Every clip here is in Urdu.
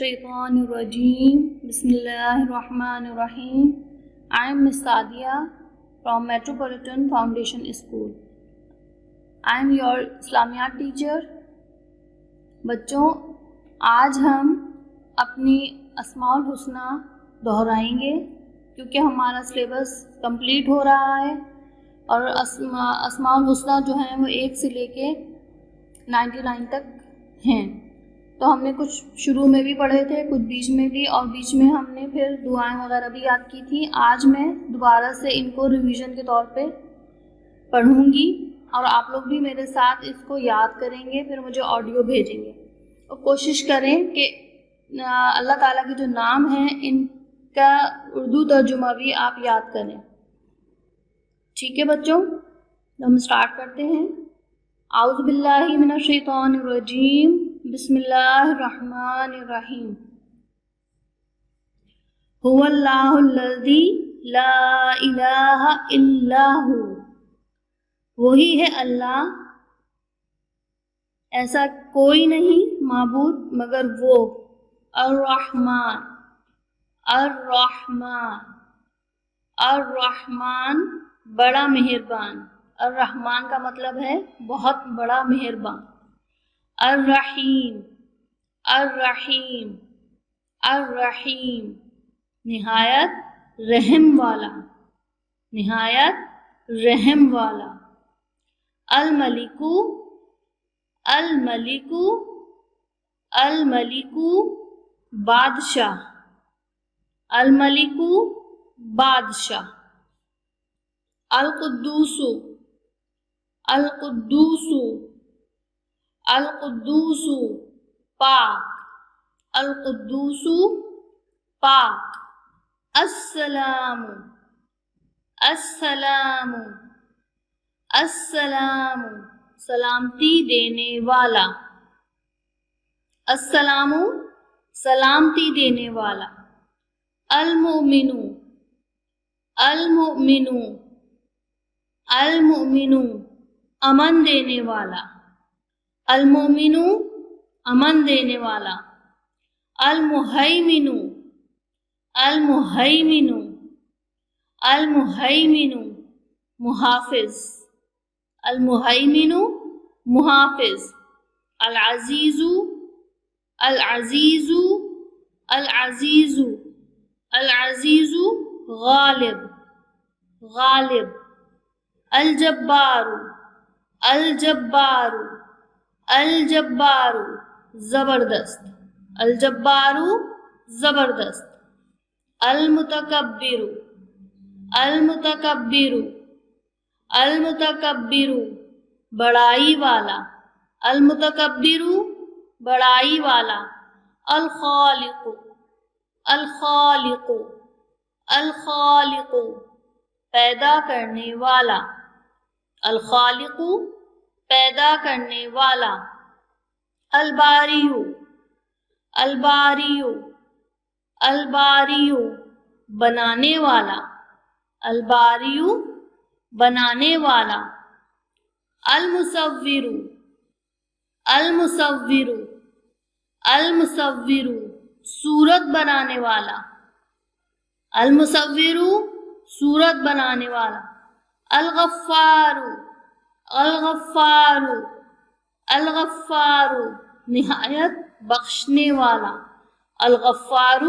الشیطان الرجیم بسم اللہ الرحمن الرحیم. I am Miss Sadia from Metropolitan Foundation School. I am your Islamiyat teacher. بچوں، آج ہم اپنی اسماء الحسنی دہرائیں گے کیونکہ ہمارا سلیبس کمپلیٹ ہو رہا ہے اور اسماء الحسنی جو ہیں وہ 1 سے لے کے 99 تک ہیں. تو ہم نے کچھ شروع میں بھی پڑھے تھے، کچھ بیچ میں بھی، اور بیچ میں ہم نے پھر دعائیں وغیرہ بھی یاد کی تھی. آج میں دوبارہ سے ان کو ریویژن کے طور پہ پڑھوں گی اور آپ لوگ بھی میرے ساتھ اس کو یاد کریں گے، پھر مجھے آڈیو بھیجیں گے. اور کوشش کریں کہ اللہ تعالیٰ کے جو نام ہیں ان کا اردو ترجمہ بھی آپ یاد کریں. ٹھیک ہے بچوں، ہم اسٹارٹ کرتے ہیں. اعوذ باللہ من الشیطان الرجیم بسم اللہ الرحمن الرحیم. هو اللہ الذی لا الہ الا ہو، وہی ہے اللہ، ایسا کوئی نہیں معبود مگر وہ. الرحمن الرحمن الرحمن بڑا مہربان. الرحمن کا مطلب ہے بہت بڑا مہربان. الرحیم الرحیم الرحیم نہایت رحم والا، نہایت رحم والا. الملک الملک الملک بادشاہ، الملک بادشاہ. القدوس القدوس القدوس پاک، القدوس پاک. السلام السلام السلام سلامتی دینے والا، السلام سلامتی دینے والا. المؤمن المؤمن المؤمن امن دینے والا، المؤمن امن دینے والا. المہیمن المہیمن المہیمن محافظ، المہیمن محافظ. العزیز العزیز العزیز العزیز غالب غالب. الجبار الجبار الجبار زبردست، الجبار زبردست. المتکبر المتکبر المتکبر بڑائی والا، المتکبر بڑائی والا. الخالق الخالق الخالق پیدا کرنے والا، الخالق پیدا کرنے والا. الباری الباری الباری بنانے والا، الباری بنانے والا. المصور المصور المصور صورت بنانے والا، المصور صورت بنانے والا. الغفار الغفار الغفار نہایت بخشنے والا، الغفار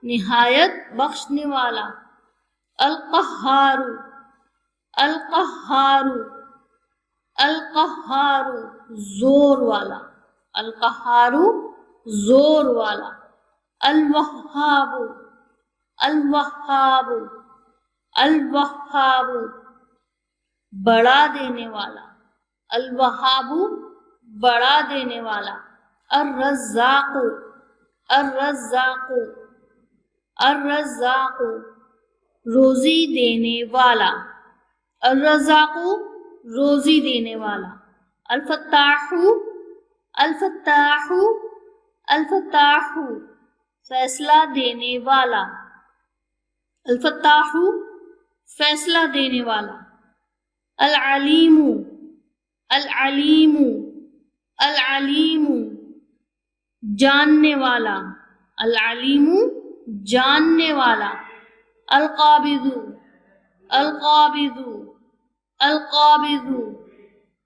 نہایت بخشنے والا. القہار القہار القہار زور والا، القہار زور والا. الوہاب الوہاب الوہاب بڑا دینے والا، الوہاب بڑا دینے والا. الرزاق الرزاق الرزاق روزی دینے والا، الرزاق روزی دینے والا. الفتاح الفتاح الفتاح فیصلہ دینے والا، الفتاح فیصلہ دینے والا. العلیم العلیم العلیم جاننے والا، العلیم جاننے والا، القابض القابض القابض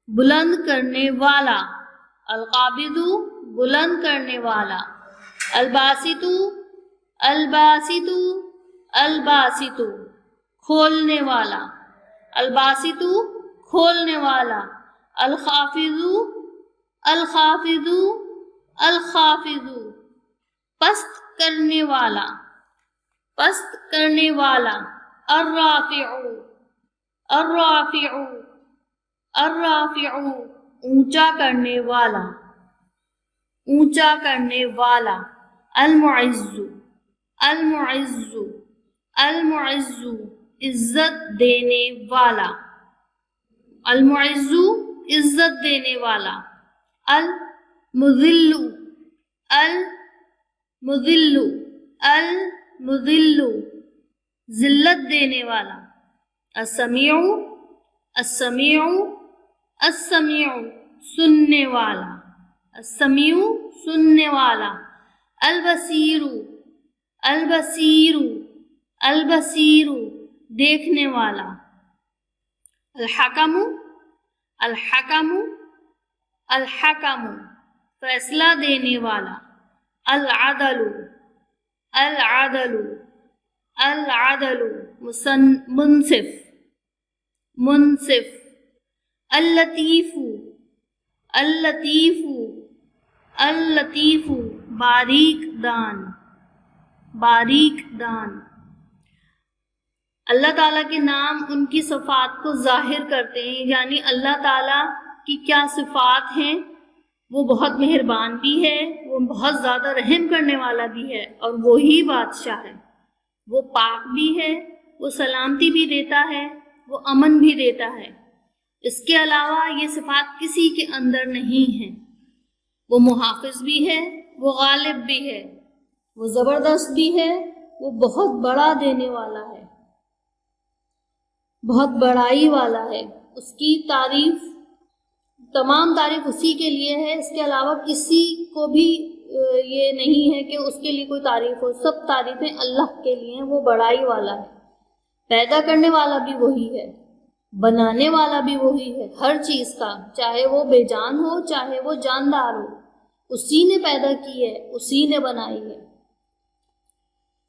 بلند کرنے والا، القابض بلند کرنے والا، الباسط الباسط الباسط کھولنے والا، الباسط کھولنے والا، الخافض الخافض الخافض پست کرنے والا، پست کرنے والا، الرافع الرافع الرافع اونچا کرنے والا، اونچا کرنے والا، المعز المعز المعز عزت دینے والا، المعز عزت دینے والا، المذل المذل المذل ذلت دینے والا، السمیع السمیع السمیع سننے والا، السمیع سننے والا، البصیر البصیر البصیر دیکھنے والا، الحکم الحکم الحکم فیصلہ دینے والا، العدل العدل العدل منصف منصف، اللطیف اللطیف اللطیف باریک دان باریک دان۔ اللہ تعالیٰ کے نام ان کی صفات کو ظاہر کرتے ہیں، یعنی اللہ تعالیٰ کی کیا صفات ہیں، وہ بہت مہربان بھی ہے، وہ بہت زیادہ رحم کرنے والا بھی ہے، اور وہی بادشاہ ہے، وہ پاک بھی ہے، وہ سلامتی بھی دیتا ہے، وہ امن بھی دیتا ہے۔ اس کے علاوہ یہ صفات کسی کے اندر نہیں ہیں۔ وہ محافظ بھی ہے، وہ غالب بھی ہے، وہ زبردست بھی ہے، وہ بہت بڑا دینے والا ہے، بہت بڑائی والا ہے۔ اس کی تعریف، تمام تعریف اسی کے لیے ہے، اس کے علاوہ کسی کو بھی یہ نہیں ہے کہ اس کے لیے کوئی تعریف ہو، سب تعریفیں اللہ کے لیے ہیں۔ وہ بڑائی والا ہے، پیدا کرنے والا بھی وہی ہے، بنانے والا بھی وہی ہے، ہر چیز کا، چاہے وہ بے جان ہو چاہے وہ جاندار ہو، اسی نے پیدا کی ہے، اسی نے بنائی ہے۔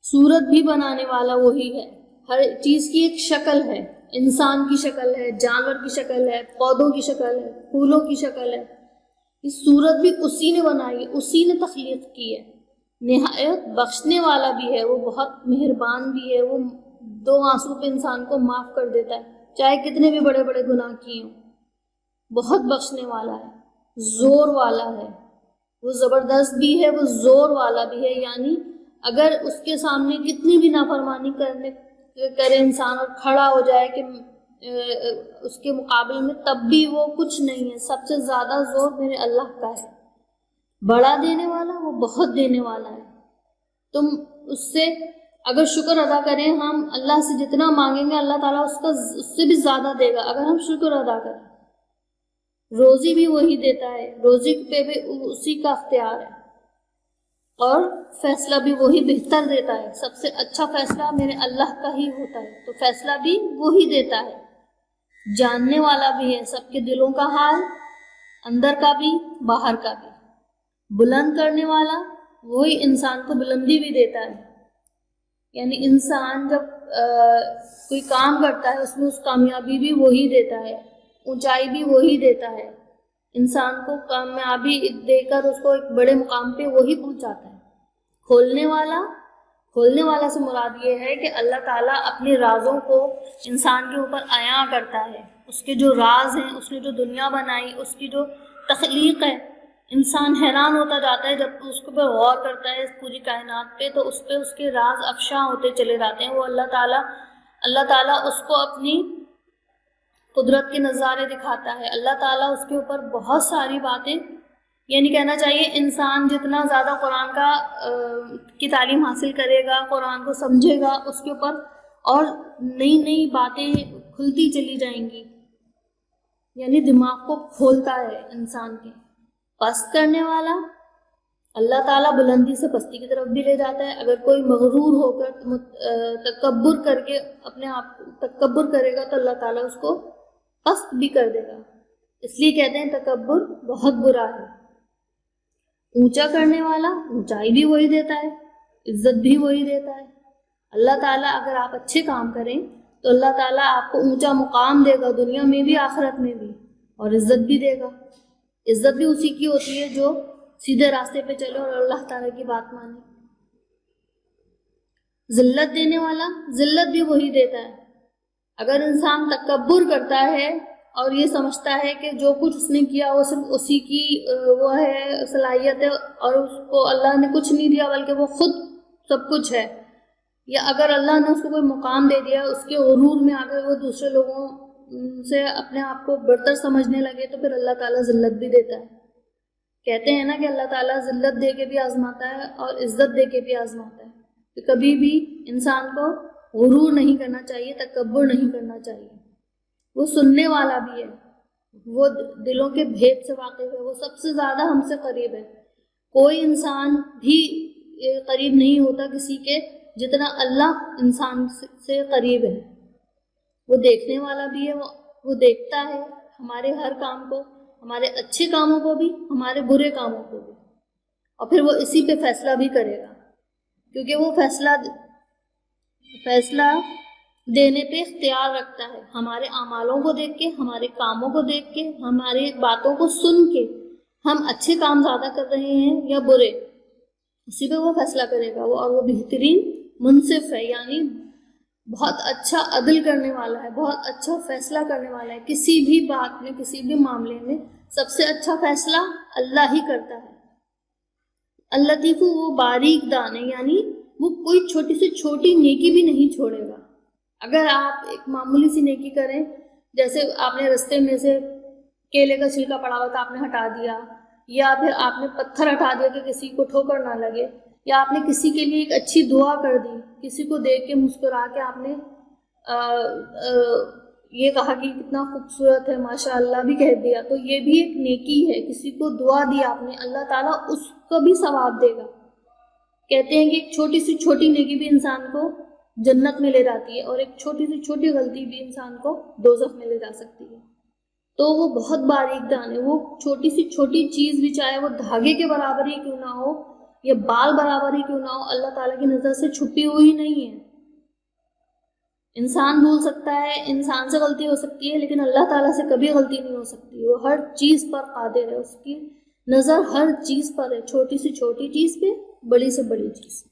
صورت بھی بنانے والا وہی ہے، ہر چیز کی ایک شکل ہے، انسان کی شکل ہے، جانور کی شکل ہے، پودوں کی شکل ہے، پھولوں کی شکل ہے، اس صورت بھی اسی نے بنائی ہے، اسی نے تخلیق کی ہے۔ نہایت بخشنے والا بھی ہے، وہ بہت مہربان بھی ہے، وہ دو آنسو پہ انسان کو معاف کر دیتا ہے، چاہے کتنے بھی بڑے بڑے گناہ کیے ہوں، بہت بخشنے والا ہے، زور والا ہے، وہ زبردست بھی ہے، وہ زور والا بھی ہے، یعنی اگر اس کے سامنے کتنی بھی نافرمانی کرے انسان اور کھڑا ہو جائے کہ اس کے مقابل میں، تب بھی وہ کچھ نہیں ہے۔ سب سے زیادہ زور میرے اللہ کا ہے، بڑا دینے والا، وہ بہت دینے والا ہے۔ تم اس سے اگر شکر ادا کریں، ہم اللہ سے جتنا مانگیں گے اللہ تعالیٰ اس سے بھی زیادہ دے گا اگر ہم شکر ادا کریں۔ روزی بھی وہی دیتا ہے، روزی پہ بھی اسی کا اختیار ہے، اور فیصلہ بھی وہی بہتر دیتا ہے۔ سب سے اچھا فیصلہ میرے اللہ کا ہی ہوتا ہے، تو فیصلہ بھی وہی دیتا ہے۔ جاننے والا بھی ہے سب کے دلوں کا حال، اندر کا بھی باہر کا بھی۔ بلند کرنے والا، وہی انسان کو بلندی بھی دیتا ہے، یعنی انسان جب کوئی کام کرتا ہے اس میں اس کامیابی بھی وہی دیتا ہے، اونچائی بھی وہی دیتا ہے، انسان کو کامیابی دے کر اس کو ایک بڑے مقام پہ وہی پہنچاتا ہے۔ کھولنے والا سے مراد یہ ہے کہ اللہ تعالیٰ اپنے رازوں کو انسان کے اوپر عیاں کرتا ہے، اس کے جو راز ہیں، اس نے جو دنیا بنائی، اس کی جو تخلیق ہے، انسان حیران ہوتا جاتا ہے جب اس کے اوپر غور کرتا ہے، اس پوری کائنات پہ، تو اس پہ اس کے راز افشاں ہوتے چلے جاتے ہیں۔ وہ اللہ تعالیٰ اس کو اپنی قدرت کے نظارے دکھاتا ہے، اللہ تعالیٰ اس کے اوپر بہت ساری باتیں، یعنی کہنا چاہیے انسان جتنا زیادہ قرآن کی تعلیم حاصل کرے گا، قرآن کو سمجھے گا، اس کے اوپر اور نئی نئی باتیں کھلتی چلی جائیں گی، یعنی دماغ کو کھولتا ہے انسان کے۔ پست کرنے والا، اللہ تعالیٰ بلندی سے پستی کی طرف بھی لے جاتا ہے. اگر کوئی مغرور ہو کر تکبر کر کے اپنے آپ تکبر کرے گا تو اللہ تعالیٰ اس کو پست بھی کر دے گا. اس لیے کہتے ہیں تکبر بہت برا ہے. اونچا کرنے والا اونچائی بھی وہی دیتا ہے، عزت بھی وہی دیتا ہے. اللہ تعالیٰ اگر آپ اچھے کام کریں تو اللہ تعالیٰ آپ کو اونچا مقام دے گا، دنیا میں بھی آخرت میں بھی، اور عزت بھی دے گا. عزت بھی اسی کی ہوتی ہے جو سیدھے راستے پہ چلے اور اللہ تعالیٰ کی بات مانے. ذلت دینے والا ذلت بھی وہی دیتا ہے. اگر انسان تکبر کرتا ہے اور یہ سمجھتا ہے کہ جو کچھ اس نے کیا وہ صرف اسی کی وہ ہے صلاحیت ہے اور اس کو اللہ نے کچھ نہیں دیا بلکہ وہ خود سب کچھ ہے، یا اگر اللہ نے اس کو کوئی مقام دے دیا اس کے غرور میں آ کر وہ دوسرے لوگوں سے اپنے آپ کو برتر سمجھنے لگے تو پھر اللہ تعالیٰ ذلت بھی دیتا ہے. کہتے ہیں نا کہ اللہ تعالیٰ ذلت دے کے بھی آزماتا ہے اور عزت دے کے بھی آزماتا ہے. تو کبھی بھی انسان کو غرور نہیں کرنا چاہیے، تکبر نہیں کرنا چاہیے. وہ سننے والا بھی ہے، وہ دلوں کے بھید سے واقف ہے، وہ سب سے زیادہ ہم سے قریب ہے. کوئی انسان بھی قریب نہیں ہوتا کسی کے جتنا اللہ انسان سے قریب ہے. وہ دیکھنے والا بھی ہے، وہ دیکھتا ہے ہمارے ہر کام کو، ہمارے اچھے کاموں کو بھی، ہمارے برے کاموں کو بھی، اور پھر وہ اسی پہ فیصلہ بھی کرے گا، کیونکہ وہ فیصلہ دینے پہ اختیار رکھتا ہے. ہمارے اعمالوں کو دیکھ کے، ہمارے کاموں کو دیکھ کے، ہماری باتوں کو سن کے ہم اچھے کام زیادہ کر رہے ہیں یا برے، اسی پہ وہ فیصلہ کرے گا. اور وہ بہترین منصف ہے، یعنی بہت اچھا عدل کرنے والا ہے، بہت اچھا فیصلہ کرنے والا ہے. کسی بھی بات میں، کسی بھی معاملے میں سب سے اچھا فیصلہ اللہ ہی کرتا ہے. اللطیف وہ باریک دان ہے، یعنی وہ کوئی چھوٹی سے چھوٹی نیکی بھی نہیں چھوڑے گا. اگر آپ ایک معمولی سی نیکی کریں، جیسے آپ نے رستے میں سے کیلے کا چھلکا پڑا ہوا تھا آپ نے ہٹا دیا، یا پھر آپ نے پتھر ہٹا دیا کہ کسی کو ٹھوکر نہ لگے، یا آپ نے کسی کے لیے ایک اچھی دعا کر دی، کسی کو دیکھ کے مسکرا کے آپ نے یہ کہا کہ کتنا خوبصورت ہے ماشاء اللہ بھی کہہ دیا، تو یہ بھی ایک نیکی ہے. کسی کو دعا دی آپ نے، اللہ تعالیٰ اس کو بھی ثواب دے گا. کہتے ہیں کہ ایک چھوٹی سی چھوٹی نیکی بھی انسان کو جنت میں لے جاتی ہے، اور ایک چھوٹی سی چھوٹی غلطی بھی انسان کو دوزخ میں لے جا سکتی ہے. تو وہ بہت باریک دان ہے. وہ چھوٹی سی چھوٹی چیز بھی، چاہے وہ دھاگے کے برابر ہی کیوں نہ ہو یا بال برابر ہی کیوں نہ ہو، اللہ تعالیٰ کی نظر سے چھپی ہوئی نہیں ہے. انسان بھول سکتا ہے، انسان سے غلطی ہو سکتی ہے، لیکن اللہ تعالیٰ سے کبھی غلطی نہیں ہو سکتی. وہ ہر چیز پر قادر ہے، اس کی نظر ہر چیز پر ہے، چھوٹی سے چھوٹی چیز پہ، بڑی سے بڑی چیز.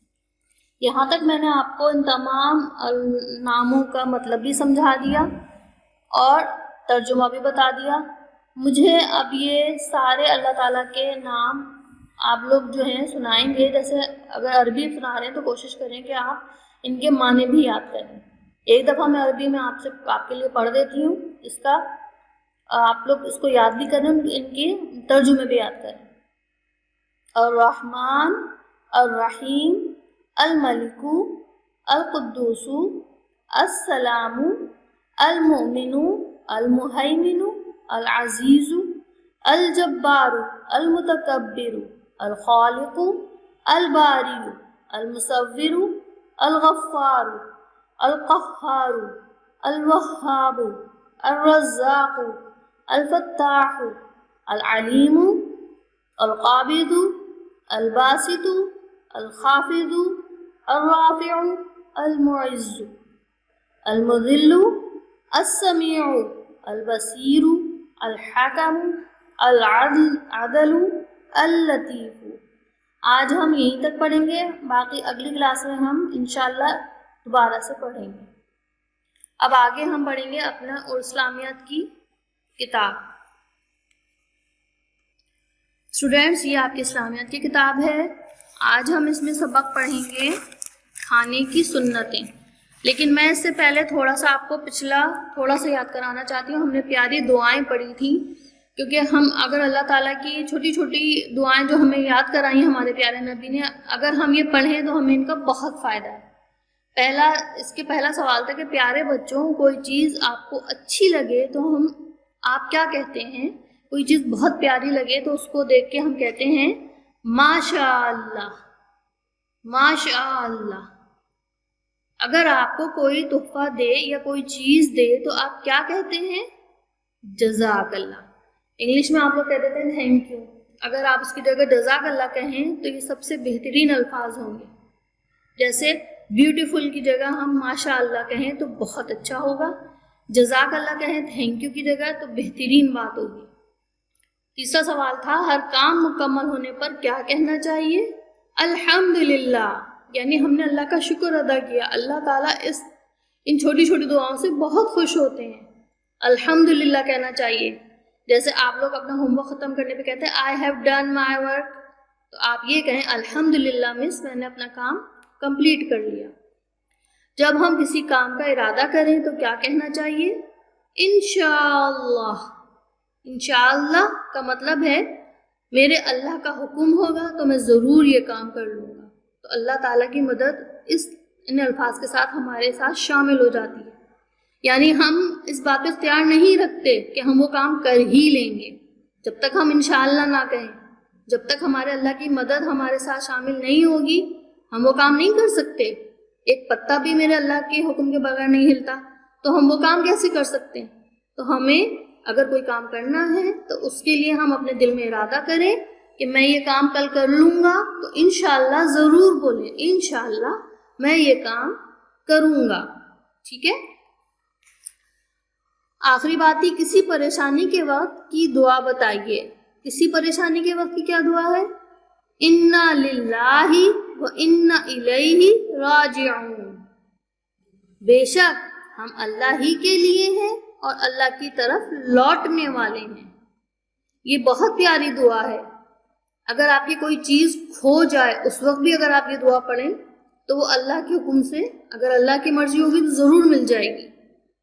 یہاں تک میں نے آپ کو ان تمام ناموں کا مطلب بھی سمجھا دیا اور ترجمہ بھی بتا دیا. مجھے اب یہ سارے اللہ تعالیٰ کے نام آپ لوگ جو ہیں سنائیں گے. جیسے اگر عربی سنا رہے ہیں تو کوشش کریں کہ آپ ان کے معنی بھی یاد کریں. ایک دفعہ میں عربی میں آپ کے لیے پڑھ دیتی ہوں، اس کا آپ لوگ اس کو یاد بھی کریں، ان کے ترجمے بھی یاد کریں. الرحمن الرحیم الملک القدوس السلام المؤمن المہیمن العزیز الجبار المتکبر الخالق الباری المصور الغفار القہار الوہاب الرزاق الفتاح العلیم القابض الباسط الخافض الرافع المعز المذل السمیع البصیر الحکم العدل اللطیف. آج ہم یہیں تک پڑھیں گے، باقی اگلی کلاس میں ہم انشاءاللہ دوبارہ سے پڑھیں گے. اب آگے ہم پڑھیں گے اپنا اور اسلامیات کی کتاب. اسٹوڈینٹس، یہ آپ کی اسلامیات کی کتاب ہے. آج ہم اس میں سبق پڑھیں گے کھانے کی سنتیں. لیکن میں اس سے پہلے تھوڑا سا آپ کو پچھلا تھوڑا سا یاد کرانا چاہتی ہوں. ہم نے پیاری دعائیں پڑھی تھیں، کیونکہ ہم اگر اللہ تعالیٰ کی چھوٹی چھوٹی دعائیں جو ہمیں یاد کرائی ہمارے پیارے نبی نے، اگر ہم یہ پڑھیں تو ہمیں ان کا بہت فائدہ ہے. اس کے پہلا سوال تھا کہ پیارے بچوں، کوئی چیز آپ کو اچھی لگے تو آپ کیا کہتے ہیں؟ کوئی چیز بہت پیاری لگے تو اس کو دیکھ کے ہم کہتے ہیں ماشاء اللہ، ماشاء اللہ۔ اگر آپ کو کوئی تحفہ دے یا کوئی چیز دے تو آپ کیا کہتے ہیں؟ جزاک اللہ۔ انگلش میں آپ لوگ کہہ دیتے ہیں تھینک یو۔ اگر آپ اس کی جگہ جزاک اللہ کہیں تو یہ سب سے بہترین الفاظ ہوں گے۔ جیسے بیوٹیفل کی جگہ ہم ماشاء اللہ کہیں تو بہت اچھا ہوگا، جزاک اللہ کہیں تھینک یو کی جگہ تو بہترین بات ہوگی۔ تیسرا سوال تھا ہر کام مکمل ہونے پر کیا کہنا چاہیے؟ الحمدللہ، یعنی ہم نے اللہ کا شکر ادا کیا۔ اللہ تعالیٰ ان چھوٹی چھوٹی دعاؤں سے بہت خوش ہوتے ہیں۔ الحمدللہ کہنا چاہیے۔ جیسے آپ لوگ اپنا ہوم ورک ختم کرنے پہ کہتے ہیں I have done my work, تو آپ یہ کہیں الحمدللہ مس میں نے اپنا کام کمپلیٹ کر لیا۔ جب ہم کسی کام کا ارادہ کریں تو کیا کہنا چاہیے؟ انشاءاللہ۔ انشاءاللہ کا مطلب ہے میرے اللہ کا حکم ہوگا تو میں ضرور یہ کام کر لوں گا۔ تو اللہ تعالیٰ کی مدد ان الفاظ کے ساتھ ہمارے ساتھ شامل ہو جاتی ہے، یعنی ہم اس بات پہ اختیار نہیں رکھتے کہ ہم وہ کام کر ہی لیں گے جب تک ہم انشاءاللہ نہ کہیں۔ جب تک ہمارے اللہ کی مدد ہمارے ساتھ شامل نہیں ہوگی ہم وہ کام نہیں کر سکتے۔ ایک پتا بھی میرے اللہ کے حکم کے بغیر نہیں ہلتا، تو ہم وہ کام کیسے کر سکتے ہیں؟ تو ہمیں اگر کوئی کام کرنا ہے تو اس کے لیے ہم اپنے دل میں ارادہ کریں کہ میں یہ کام کل کر لوں گا، تو انشاءاللہ ضرور بولیں انشاءاللہ میں یہ کام کروں گا۔ ٹھیک ہے؟ آخری بات ہی کسی پریشانی کے وقت کی دعا بتائیے۔ کسی پریشانی کے وقت کی کیا دعا ہے؟ انا للہ و انا الیہ راجعون، بے شک ہم اللہ ہی کے لیے ہیں اور اللہ کی طرف لوٹنے والے ہیں۔ یہ بہت پیاری دعا ہے۔ اگر آپ کی کوئی چیز کھو جائے اس وقت بھی اگر آپ یہ دعا پڑھیں تو وہ اللہ کے حکم سے، اگر اللہ کی مرضی ہوگی تو ضرور مل جائے گی،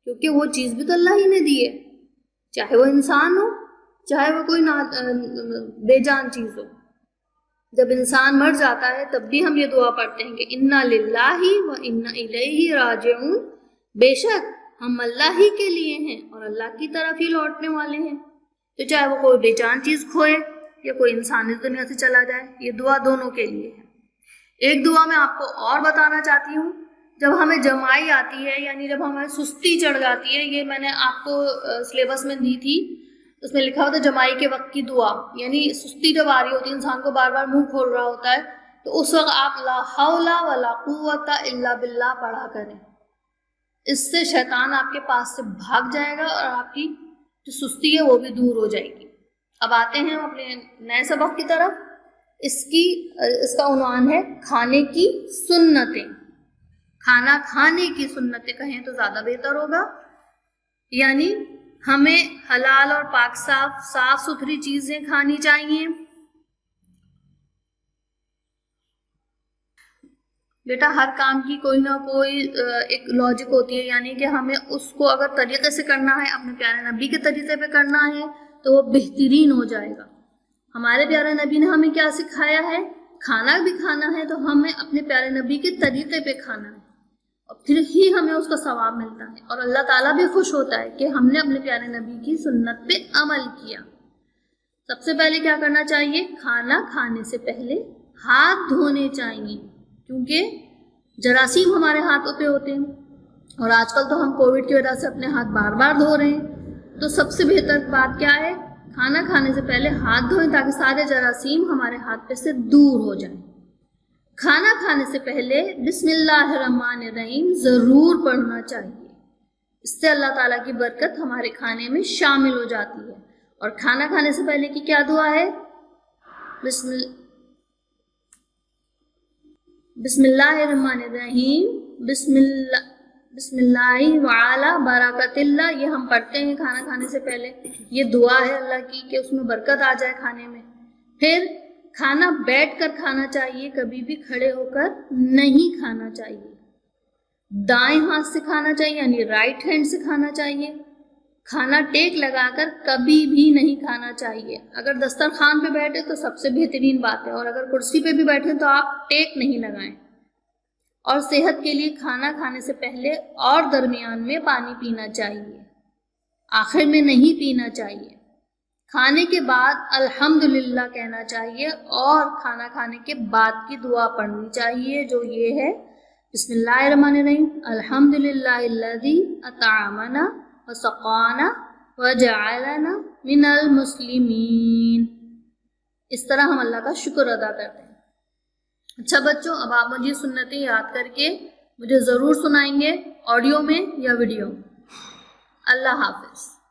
کیونکہ وہ چیز بھی تو اللہ ہی نے دی ہے، چاہے وہ انسان ہو چاہے وہ کوئی بے جان چیز ہو۔ جب انسان مر جاتا ہے تب بھی ہم یہ دعا پڑھتے ہیں کہ انا للہ و انا الیہ راجعون، بے شک ہم اللہ ہی کے لیے ہیں اور اللہ کی طرف ہی لوٹنے والے ہیں۔ تو چاہے وہ کوئی بے جان چیز کھوئے یا کوئی انسان اس دنیا سے چلا جائے، یہ دعا دونوں کے لیے ہے۔ ایک دعا میں آپ کو اور بتانا چاہتی ہوں، جب ہمیں جمائی آتی ہے یعنی جب ہمیں سستی چڑھ جاتی ہے، یہ میں نے آپ کو سلیبس میں دی تھی، اس میں لکھا ہوتا ہے جمائی کے وقت کی دعا، یعنی سستی جب آ رہی ہوتی ہے انسان کو بار بار منہ کھول رہا ہوتا ہے، تو اس وقت آپ لا حول ولا قوت الا باللہ پڑھا کریں۔ اس سے شیطان آپ کے پاس سے بھاگ جائے گا اور آپ کی جو سستی ہے وہ بھی دور ہو جائے گی۔ اب آتے ہیں ہم اپنے نئے سبق کی طرف۔ اس کا عنوان ہے کھانے کی سنتیں۔ کھانا کھانے کی سنتیں کہیں تو زیادہ بہتر ہوگا، یعنی ہمیں حلال اور پاک صاف ستھری چیزیں کھانی چاہیے۔ بیٹا ہر کام کی کوئی نہ کوئی ایک لاجک ہوتی ہے، یعنی کہ ہمیں اس کو اگر طریقے سے کرنا ہے، اپنے پیارے نبی کے طریقے پہ کرنا ہے تو وہ بہترین ہو جائے گا۔ ہمارے پیارے نبی نے ہمیں کیا سکھایا ہے؟ کھانا بھی کھانا ہے تو ہمیں اپنے پیارے نبی کے طریقے پہ کھانا ہے، اور پھر ہی ہمیں اس کا ثواب ملتا ہے، اور اللہ تعالیٰ بھی خوش ہوتا ہے کہ ہم نے اپنے پیارے نبی کی سنت پہ عمل کیا۔ سب سے پہلے کیا کرنا چاہیے؟ کھانا کھانے سے پہلے ہاتھ دھونے چاہیے، کیونکہ جراثیم ہمارے ہاتھوں پہ ہوتے ہیں، اور آج کل تو ہم کووڈ کی وجہ سے اپنے ہاتھ بار بار دھو رہے ہیں۔ تو سب سے بہتر بات کیا ہے؟ کھانا کھانے سے پہلے ہاتھ دھوئیں تاکہ سارے جراثیم ہمارے ہاتھ پہ سے دور ہو جائیں۔ کھانا کھانے سے پہلے بسم اللہ الرحمن الرحیم ضرور پڑھنا چاہیے، اس سے اللہ تعالیٰ کی برکت ہمارے کھانے میں شامل ہو جاتی ہے۔ اور کھانا کھانے سے پہلے کی کیا دعا ہے؟ بسم اللہ الرحمن الرحیم، بسم اللہ وعلی برکت اللہ، یہ ہم پڑھتے ہیں کھانا کھانے سے پہلے۔ یہ دعا ہے اللہ کی کہ اس میں برکت آ جائے کھانے میں۔ پھر کھانا بیٹھ کر کھانا چاہیے، کبھی بھی کھڑے ہو کر نہیں کھانا چاہیے۔ دائیں ہاتھ سے کھانا چاہیے یعنی رائٹ ہینڈ سے کھانا چاہیے۔ کھانا ٹیک لگا کر کبھی بھی نہیں کھانا چاہیے۔ اگر دسترخوان پہ بیٹھے تو سب سے بہترین بات ہے، اور اگر کرسی پہ بھی بیٹھے تو آپ ٹیک نہیں لگائیں۔ اور صحت کے لیے کھانا کھانے سے پہلے اور درمیان میں پانی پینا چاہیے، آخر میں نہیں پینا چاہیے۔ کھانے کے بعد الحمدللہ کہنا چاہیے اور کھانا کھانے کے بعد کی دعا پڑھنی چاہیے جو یہ ہے بسم اللہ الرحمن الرحیم الحمدللہ الذی اطعمنا وسقانا وجعلنا من المسلمین. اس طرح ہم اللہ کا شکر ادا کرتے ہیں. اچھا بچوں، اب آپ مجھے سنتیں یاد کر کے مجھے ضرور سنائیں گے آڈیو میں یا ویڈیو. اللہ حافظ.